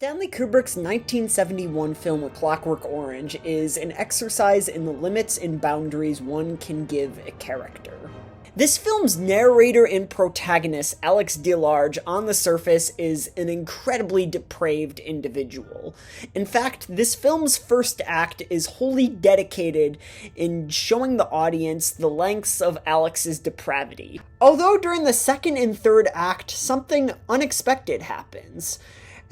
Stanley Kubrick's 1971 film A Clockwork Orange is an exercise in the limits and boundaries one can give a character. This film's narrator and protagonist, Alex DeLarge, on the surface is an incredibly depraved individual. In fact, this film's first act is wholly dedicated in showing the audience the lengths of Alex's depravity. Although during the second and third act, something unexpected happens.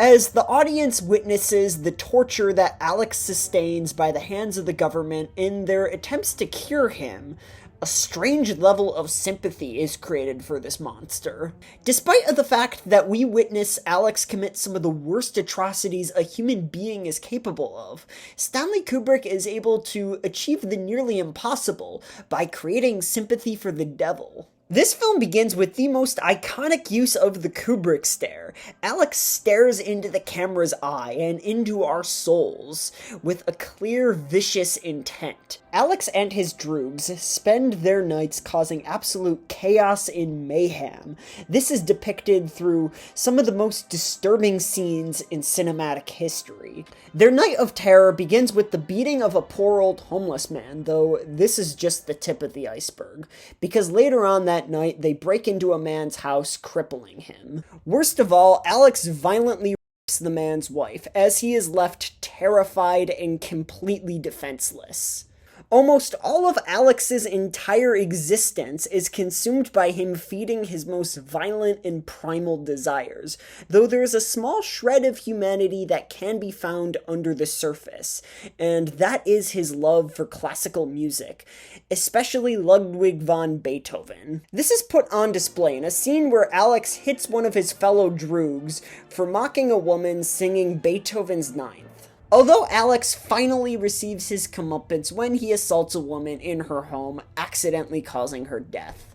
As the audience witnesses the torture that Alex sustains by the hands of the government in their attempts to cure him, a strange level of sympathy is created for this monster. Despite the fact that we witness Alex commit some of the worst atrocities a human being is capable of, Stanley Kubrick is able to achieve the nearly impossible by creating sympathy for the devil. This film begins with the most iconic use of the Kubrick stare. Alex stares into the camera's eye and into our souls with a clear, vicious intent. Alex and his droogs spend their nights causing absolute chaos and mayhem. This is depicted through some of the most disturbing scenes in cinematic history. Their night of terror begins with the beating of a poor old homeless man, though this is just the tip of the iceberg, because later on that night, they break into a man's house, crippling him. Worst of all, Alex violently rapes the man's wife, as he is left terrified and completely defenseless. Almost all of Alex's entire existence is consumed by him feeding his most violent and primal desires, though there is a small shred of humanity that can be found under the surface, and that is his love for classical music, especially Ludwig van Beethoven. This is put on display in a scene where Alex hits one of his fellow droogs for mocking a woman singing Beethoven's Ninth. Although Alex finally receives his comeuppance when he assaults a woman in her home, accidentally causing her death.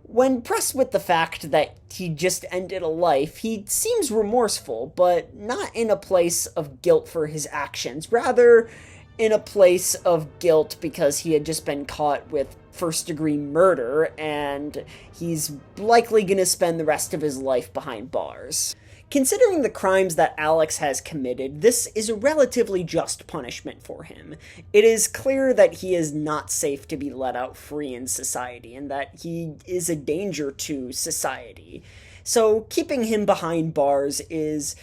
When pressed with the fact that he just ended a life, he seems remorseful, but not in a place of guilt for his actions, rather in a place of guilt because he had just been caught with first-degree murder, and he's likely going to spend the rest of his life behind bars. Considering the crimes that Alex has committed, this is a relatively just punishment for him. It is clear that he is not safe to be let out free in society, and that he is a danger to society. So keeping him behind bars is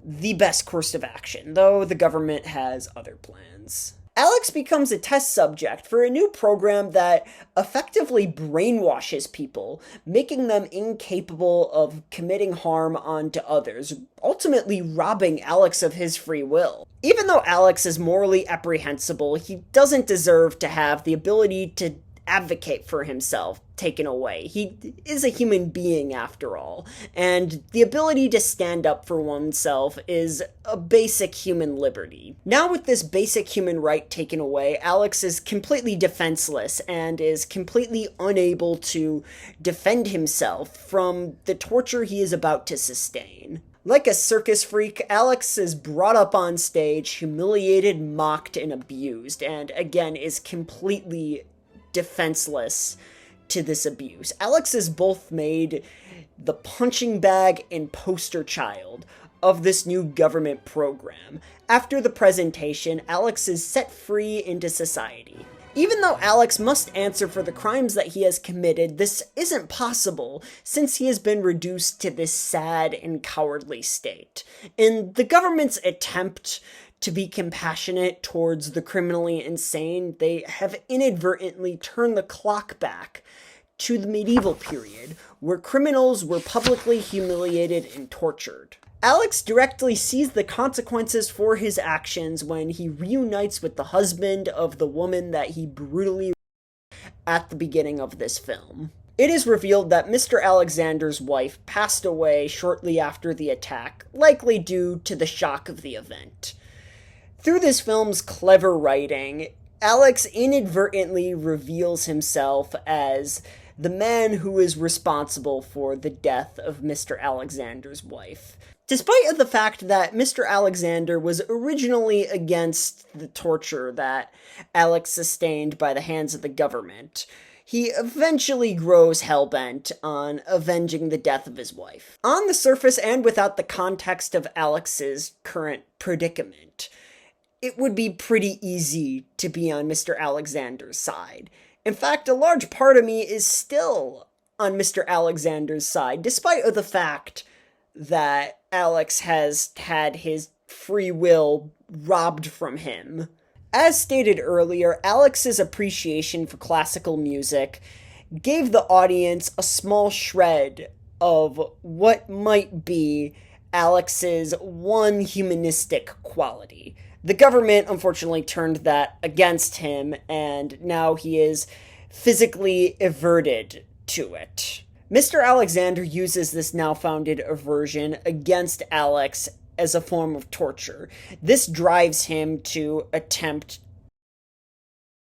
the best course of action, though the government has other plans. Alex becomes a test subject for a new program that effectively brainwashes people, making them incapable of committing harm onto others, ultimately robbing Alex of his free will. Even though Alex is morally apprehensible, he doesn't deserve to have the ability to advocate for himself taken away. He is a human being after all, and the ability to stand up for oneself is a basic human liberty. Now with this basic human right taken away, Alex is completely defenseless and is completely unable to defend himself from the torture he is about to sustain. Like a circus freak, Alex is brought up on stage, humiliated, mocked, and abused, and again is completely defenseless to this abuse. Alex is both made the punching bag and poster child of this new government program. After the presentation, Alex is set free into society. Even though Alex must answer for the crimes that he has committed, this isn't possible since he has been reduced to this sad and cowardly state. In the government's attempt to be compassionate towards the criminally insane, they have inadvertently turned the clock back to the medieval period, where criminals were publicly humiliated and tortured. Alex directly sees the consequences for his actions when he reunites with the husband of the woman that he brutally at the beginning of this film. It is revealed that Mr. Alexander's wife passed away shortly after the attack, likely due to the shock of the event. Through this film's clever writing, Alex inadvertently reveals himself as the man who is responsible for the death of Mr. Alexander's wife. Despite the fact that Mr. Alexander was originally against the torture that Alex sustained by the hands of the government, he eventually grows hellbent on avenging the death of his wife. On the surface, and without the context of Alex's current predicament, it would be pretty easy to be on Mr. Alexander's side. In fact, a large part of me is still on Mr. Alexander's side, despite the fact that Alex has had his free will robbed from him. As stated earlier, Alex's appreciation for classical music gave the audience a small shred of what might be Alex's one humanistic quality. The government, unfortunately, turned that against him, and now he is physically averted to it. Mr. Alexander uses this now founded aversion against Alex as a form of torture. This drives him to attempt.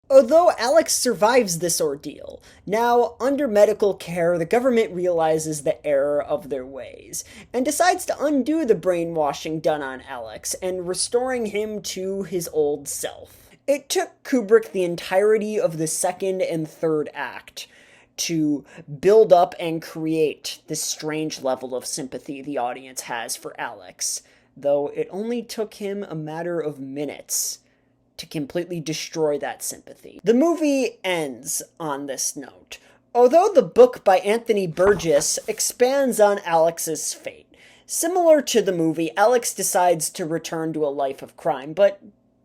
Although Alex survives this ordeal, now under medical care, the government realizes the error of their ways and decides to undo the brainwashing done on Alex and restoring him to his old self. It took Kubrick the entirety of the second and third act to build up and create this strange level of sympathy the audience has for Alex, though it only took him a matter of minutes to completely destroy that sympathy. The movie ends on this note. Although the book by Anthony Burgess expands on Alex's fate, similar to the movie, Alex decides to return to a life of crime, but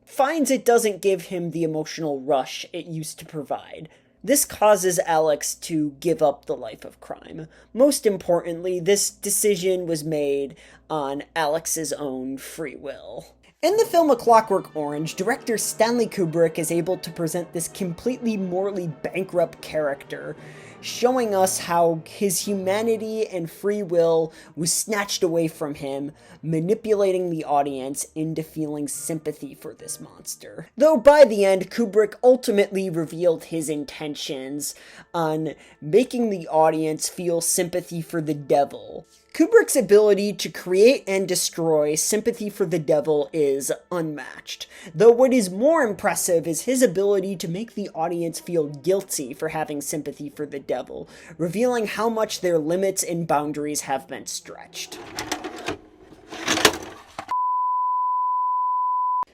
finds it doesn't give him the emotional rush it used to provide. This causes Alex to give up the life of crime. Most importantly, this decision was made on Alex's own free will. In the film A Clockwork Orange, director Stanley Kubrick is able to present this completely morally bankrupt character, showing us how his humanity and free will was snatched away from him, manipulating the audience into feeling sympathy for this monster. Though by the end, Kubrick ultimately revealed his intentions on making the audience feel sympathy for the devil. Kubrick's ability to create and destroy sympathy for the devil is unmatched, though what is more impressive is his ability to make the audience feel guilty for having sympathy for the devil, revealing how much their limits and boundaries have been stretched.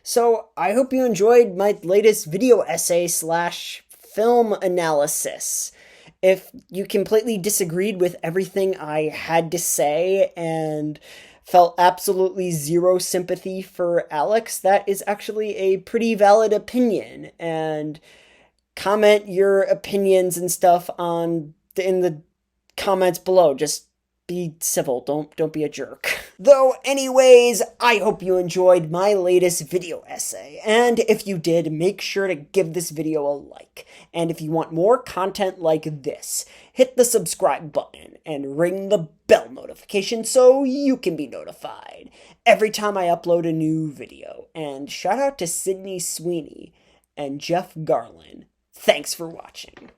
So, I hope you enjoyed my latest video essay / film analysis. If you completely disagreed with everything I had to say and felt absolutely zero sympathy for Alex, that is actually a pretty valid opinion. And comment your opinions and stuff in the comments below. Just be civil. Don't be a jerk. Though, anyways, I hope you enjoyed my latest video essay. And if you did, make sure to give this video a like. And if you want more content like this, hit the subscribe button and ring the bell notification so you can be notified every time I upload a new video. And shout out to Sydney Sweeney and Jeff Garlin. Thanks for watching.